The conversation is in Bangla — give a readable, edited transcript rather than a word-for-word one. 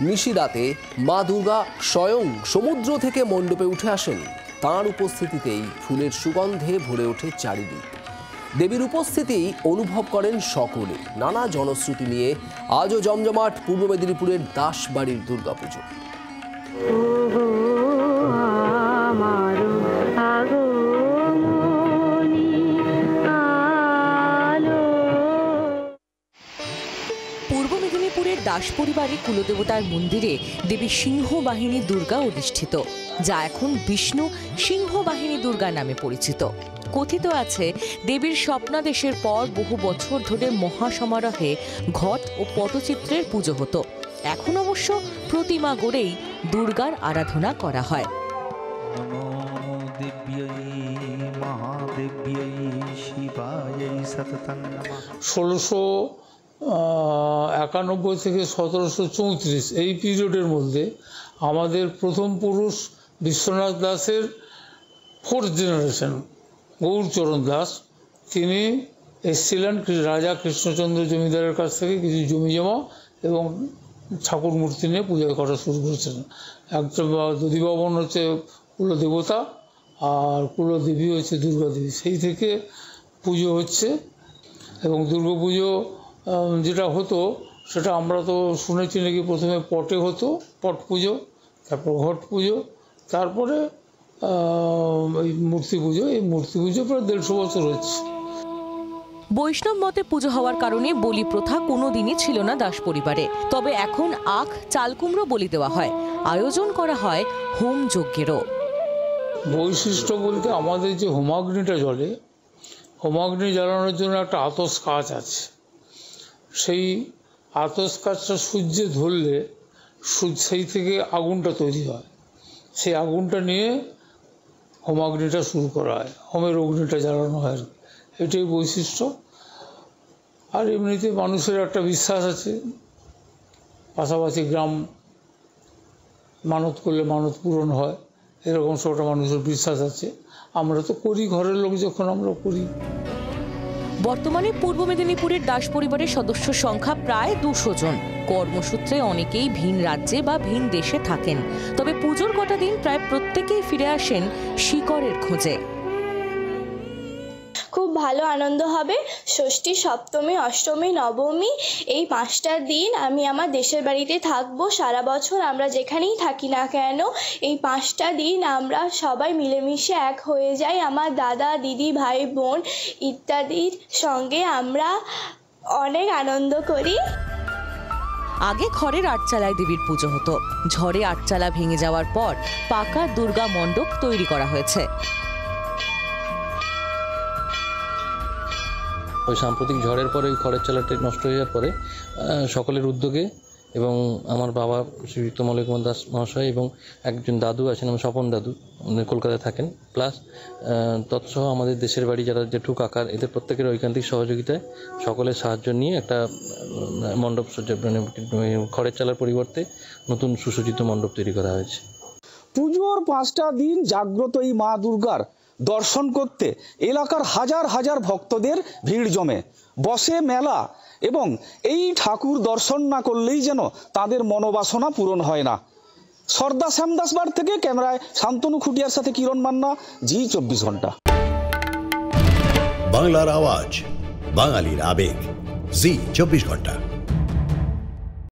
নিশিরাতে মা দুর্গা স্বয়ং সমুদ্র থেকে মণ্ডপে উঠে আসেন। তাঁর উপস্থিতিতেই ফুলের সুগন্ধে ভরে ওঠে চারিদিক। দেবীর উপস্থিতি অনুভব করেন সকলে। নানা জনশ্রুতি নিয়ে আজও জমজমাট পূর্ব মেদিনীপুরের দাসবাড়ির দুর্গাপুজো। পূর্ব মেদিনীপুরের দাস পরিবারের কুলদেবতার মন্দিরে দেবী সিংহবাহিনী দুর্গা অধিষ্ঠিত, যা এখন বিষ্ণু সিংহবাহিনী দুর্গা নামে পরিচিত। কথিত আছে, দেবীর স্বপ্নাদেশের পর বহু বছর ধরে মহাসমারোহে ঘট ও পটচিত্রের পুজো হতো। এখন অবশ্য প্রতিমা গড়েই দুর্গার আরাধনা করা হয়। 1691 থেকে 1734 এই পিরিয়ডের মধ্যে আমাদের প্রথম পুরুষ বিশ্বনাথ দাসের 4th জেনারেশন গৌরচরণ দাস, তিনি এসেছিলেন রাজা কৃষ্ণচন্দ্র জমিদারের কাছ থেকে কিছু জমি জমা এবং ঠাকুর মূর্তি নিয়ে পূজা করা শুরু করেছিলেন। একটা দধিভবন হচ্ছে কুলদেবতা আর কুলদেবী হচ্ছে দুর্গা দেবী, সেই থেকে পুজো হচ্ছে। এবং দুর্গা পুজো যেটা হতো সেটা আমরা তো শুনেছি নাকি প্রথমে পটে হতো, পট পুজো, তারপর ঘট পুজো, তারপরে এই মূর্তি পুজো। এই মূর্তি পুজো প্রায় 150 বছর হচ্ছে। বৈষ্ণব মতে পুজো হওয়ার কারণে বলি প্রথা কোনোদিনই ছিল না দাস পরিবারে। তবে এখন আখ, চাল কুমড়ো বলি দেওয়া হয়, আয়োজন করা হয় হোম যজ্ঞেরও। বৈশিষ্ট্য বলতে আমাদের যে হোমাগ্নিটা জ্বলে, হোমাগ্নি জ্বালানোর জন্য একটা আতস কাচ আছে। সেই আতস কাচটা সূর্যে ধরলে সেই থেকে আগুনটা তৈরি হয়। সেই আগুনটা নিয়ে হোমাগ্নিটা শুরু করা হয়, হোমের অগ্নিটা জ্বালানো হয়। এটাই বৈশিষ্ট্য। আর এমনিতে মানুষের একটা বিশ্বাস আছে, পাশাপাশি গ্রাম মানত করলে মানত পূরণ হয়, এরকম সবটা মানুষের বিশ্বাস আছে। আমরা তো করি, ঘরের লোক যখন আমরা করি। বর্তমানে পূর্ব মেদিনীপুরের দাস পরিবারের সদস্য সংখ্যা প্রায় 200 জন। কর্মসূত্রে অনেকেই ভিন রাজ্যে বা ভিন দেশে থাকেন, তবে পুজোর কটা দিন প্রায় প্রত্যেকেই ফিরে আসেন শিকড়ের খোঁজে। খুব ভালো আনন্দ হবে। ষষ্ঠী, সপ্তমী, অষ্টমী, নবমী এই 5টা দিন আমি আমার দেশের বাড়িতে থাকবো। সারা বছর আমরা যেখানেই থাকি না কেন, এই 5টা দিন আমরা সবাই মিলেমিশে এক হয়ে যাই। আমার দাদা, দিদি, ভাই, বোন ইত্যাদির সঙ্গে আমরা অনেক আনন্দ করি। আগে খড়ের আটচালায় দেবীর পুজো হতো। ঝড়ে আটচালা ভেঙে যাওয়ার পর পাকা দুর্গা মণ্ডপ তৈরি করা হয়েছে। ওই সাম্প্রতিক ঝড়ের পরে ওই খড়ের চালাটা নষ্ট হয়ে যাওয়ার পরে সকলের উদ্যোগে এবং আমার বাবা শ্রীযুক্ত মলয় কুমার দাস মহাশয় এবং একজন দাদু আছেন, আমার স্বপন দাদু, উনি কলকাতায় থাকেন, প্লাস তৎসহ আমাদের দেশের বাড়ি যারা জেঠু কাকার, এদের প্রত্যেকের ঐকান্তিক সহযোগিতায় সকলের সাহায্য নিয়ে একটা মণ্ডপ মানে খড়ের চালার পরিবর্তে নতুন সুসজ্জিত মণ্ডপ তৈরি করা হয়েছে। পুজোর 5টা দিন জাগ্রত এই মা দুর্গার দর্শন করতে এলাকার হাজার হাজার ভক্তদের ভিড় জমে, বসে মেলা। এবং এই ঠাকুর দর্শন না করলেই যেন তাদের মনোবাসনা পূরণ হয় না। সর্দা শ্যামদাসবাড় থেকে ক্যামেরায় শান্তনু খুটিয়ার সাথে কিরণ মান্না, জি 24 ঘন্টা। বাংলার আওয়াজ, বাঙালির আবেগ, জি 24 ঘন্টা।